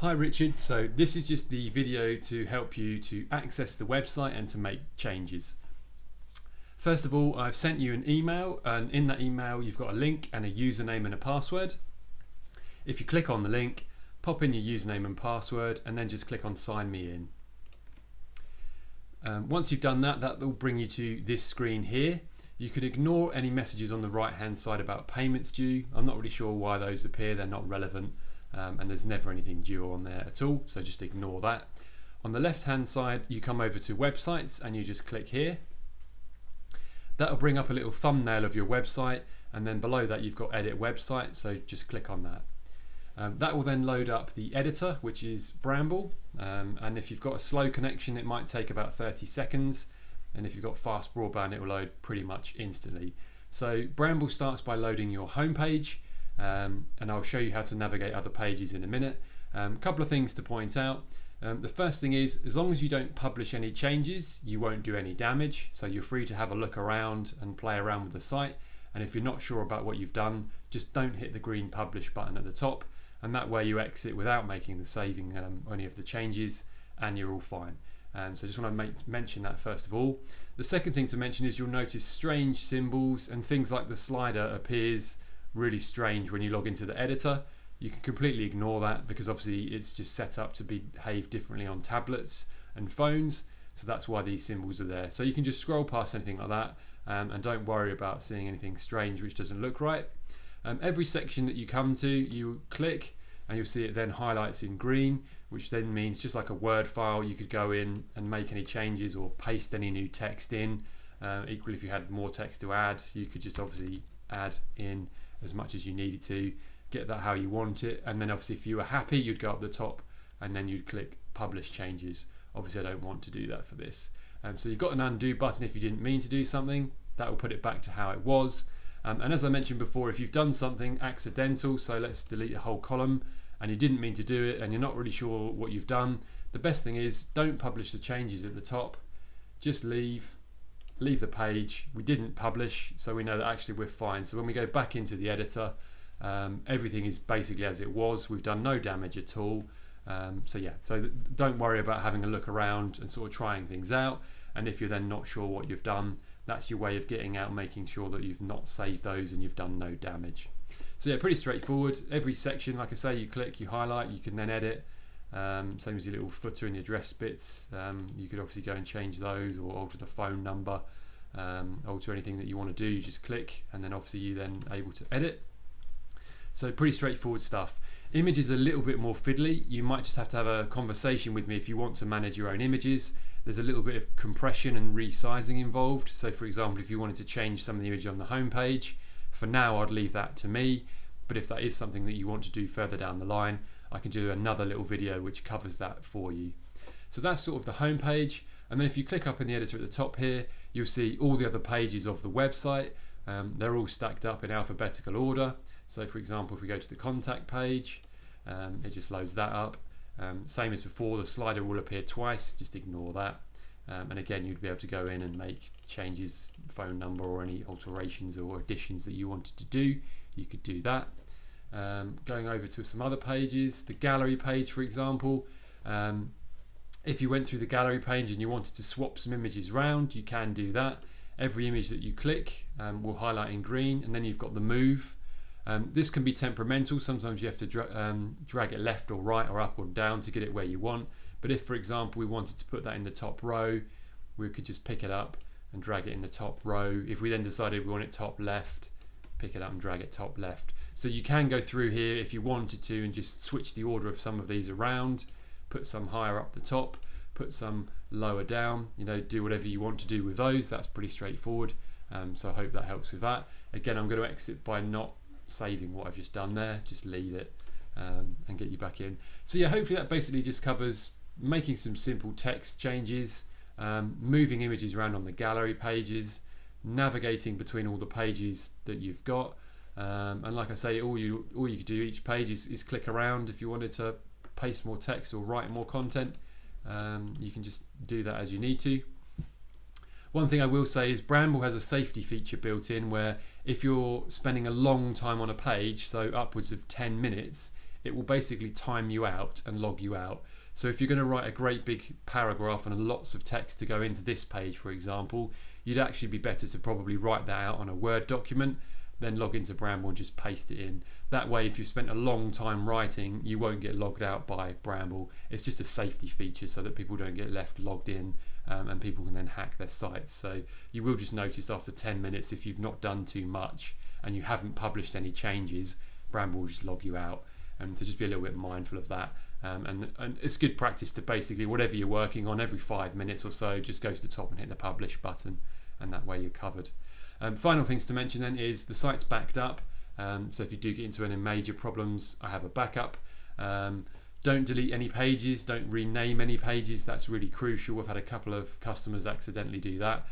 Hi Richard, so this is just the video to help you to access the website and to make changes. First of all, I've sent you an email, and in that email you've got a link and a username and a password. If you click on the link, pop in your username and password and then just click on sign me in. Once you've done that, that will bring you to this screen here. You can ignore any messages on the right hand side about payments due. I'm not really sure why those appear, they're not relevant. And there's never anything due on there at all, so just ignore that. On the left hand side you come over to websites and you just click here. That'll bring up a little thumbnail of your website, and then below that you've got edit website, so just click on that. That will then load up the editor, which is Bramble, and if you've got a slow connection it might take about 30 seconds, and if you've got fast broadband it will load pretty much instantly. So Bramble starts by loading your home page. And I'll show you how to navigate other pages in a minute. Couple of things to point out. The first thing is, as long as you don't publish any changes, you won't do any damage, so you're free to have a look around and play around with the site, and if you're not sure about what you've done, just don't hit the green publish button at the top, and that way you exit without making the saving any of the changes, and you're all fine. So I just want to mention that first of all. The second thing to mention is you'll notice strange symbols and things like the slider appears really strange when you log into the editor. You can completely ignore that because obviously it's just set up to behave differently on tablets and phones, so that's why these symbols are there. So you can just scroll past anything like that, and don't worry about seeing anything strange which doesn't look right. Every section that you come to, you click and you'll see it then highlights in green, which then means, just like a Word file, you could go in and make any changes or paste any new text in. Equally, if you had more text to add, you could just obviously add in as much as you needed to, get that how you want it, and then obviously if you were happy you'd go up the top and then you'd click publish changes. Obviously I don't want to do that for this. So you've got an undo button if you didn't mean to do something, that will put it back to how it was. And as I mentioned before, if you've done something accidental, so let's delete a whole column and you didn't mean to do it and you're not really sure what you've done, the best thing is don't publish the changes at the top, just leave the page. We didn't publish, so we know that actually we're fine. So when we go back into the editor, everything is basically as it was. We've done no damage at all. So don't worry about having a look around and sort of trying things out, and if you're then not sure what you've done, that's your way of getting out, making sure that you've not saved those and you've done no damage. So yeah, pretty straightforward. Every section, like I say, you click, you highlight, you can then edit. Same as your little footer and the address bits. You could obviously go and change those or alter the phone number, alter anything that you want to do. You just click and then obviously you then able to edit. So pretty straightforward stuff. Images are a little bit more fiddly. You might just have to have a conversation with me if you want to manage your own images. There's a little bit of compression and resizing involved. So for example, if you wanted to change some of the image on the home page, for now I'd leave that to me, but if that is something that you want to do further down the line, I can do another little video which covers that for you. So that's sort of the home page, and then if you click up in the editor at the top here, you'll see all the other pages of the website. They're all stacked up in alphabetical order. So for example, if we go to the contact page, it just loads that up. Same as before, the slider will appear twice, just ignore that. And again, you'd be able to go in and make changes, phone number or any alterations or additions that you wanted to do, you could do that. Going over to some other pages, the gallery page for example, if you went through the gallery page and you wanted to swap some images around, you can do that. Every image that you click will highlight in green, and then you've got the move. This can be temperamental. Sometimes you have to drag it left or right or up or down to get it where you want, but if for example we wanted to put that in the top row, we could just pick it up and drag it in the top row. If we then decided we want it top left, pick it up and drag it top left. So you can go through here if you wanted to and just switch the order of some of these around, put some higher up the top, put some lower down, do whatever you want to do with those. That's pretty straightforward. So I hope that helps with that. Again, I'm going to exit by not saving what I've just done there, just leave it and get you back in. So yeah, hopefully that basically just covers making some simple text changes, moving images around on the gallery pages, navigating between all the pages that you've got, and like I say, all you could do each page is click around. If you wanted to paste more text or write more content, you can just do that as you need to. One thing I will say is Bramble has a safety feature built in where if you're spending a long time on a page, so upwards of 10 minutes, it will basically time you out and log you out. So if you're going to write a great big paragraph and lots of text to go into this page, for example, you'd actually be better to probably write that out on a Word document, then log into Bramble and just paste it in. That way, if you've spent a long time writing, you won't get logged out by Bramble. It's just a safety feature so that people don't get left logged in, and people can then hack their sites. So you will just notice after 10 minutes, if you've not done too much and you haven't published any changes, Bramble will just log you out. And to just be a little bit mindful of that. And it's good practice to basically, whatever you're working on, every 5 minutes or so, just go to the top and hit the publish button, and that way you're covered. Final things to mention then is the site's backed up. So if you do get into any major problems, I have a backup. Don't delete any pages, don't rename any pages. That's really crucial. We've had a couple of customers accidentally do that.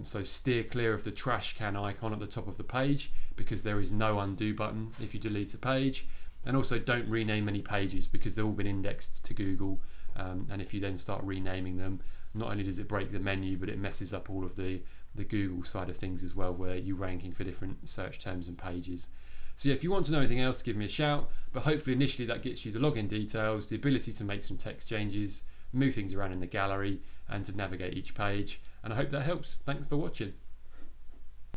So steer clear of the trash can icon at the top of the page, because there is no undo button if you delete a page. And also don't rename any pages, because they've all been indexed to Google, and if you then start renaming them, not only does it break the menu, but it messes up all of the Google side of things as well, where you're ranking for different search terms and pages. So yeah, if you want to know anything else, give me a shout, but hopefully initially that gets you the login details, the ability to make some text changes, move things around in the gallery, and to navigate each page, and I hope that helps. Thanks for watching.